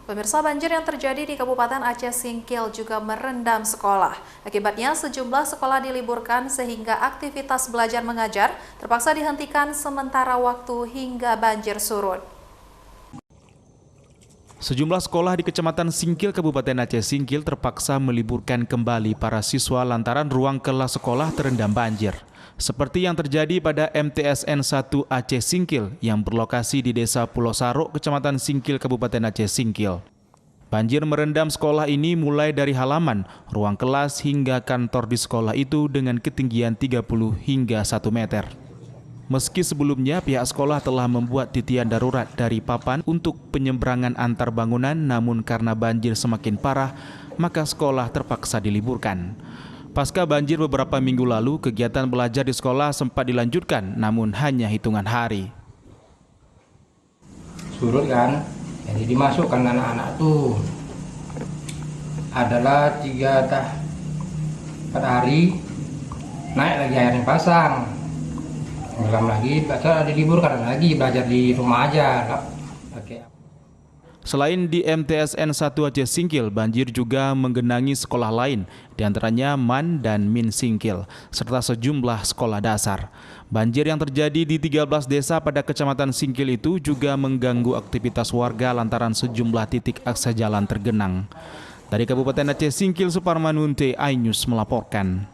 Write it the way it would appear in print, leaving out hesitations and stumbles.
Pemirsa, banjir yang terjadi di Kabupaten Aceh Singkil juga merendam sekolah. Akibatnya sejumlah sekolah diliburkan sehingga aktivitas belajar mengajar terpaksa dihentikan sementara waktu hingga banjir surut. Sejumlah sekolah di Kecamatan Singkil, Kabupaten Aceh Singkil terpaksa meliburkan kembali para siswa lantaran ruang kelas sekolah terendam banjir. Seperti yang terjadi pada MTSN 1 Aceh Singkil yang berlokasi di Desa Pulau Saruk, Kecamatan Singkil, Kabupaten Aceh Singkil. Banjir merendam sekolah ini mulai dari halaman, ruang kelas hingga kantor di sekolah itu dengan ketinggian 30 hingga 1 meter. Meski sebelumnya pihak sekolah telah membuat titian darurat dari papan untuk penyeberangan antar bangunan, namun karena banjir semakin parah, maka sekolah terpaksa diliburkan. Pasca banjir beberapa minggu lalu, kegiatan belajar di sekolah sempat dilanjutkan, namun hanya hitungan hari. Surut kan, jadi dimasukkan anak-anak tuh adalah 3-4 hari, naik lagi airnya pasang, tenggelam lagi, belajar diliburkan lagi, belajar di rumah aja. Selain di MTSN 1 Aceh Singkil, banjir juga menggenangi sekolah lain, diantaranya MAN dan MIN Singkil, serta sejumlah sekolah dasar. Banjir yang terjadi di 13 desa pada Kecamatan Singkil itu juga mengganggu aktivitas warga lantaran sejumlah titik akses jalan tergenang. Dari Kabupaten Aceh Singkil, Suparman Munte, iNews melaporkan.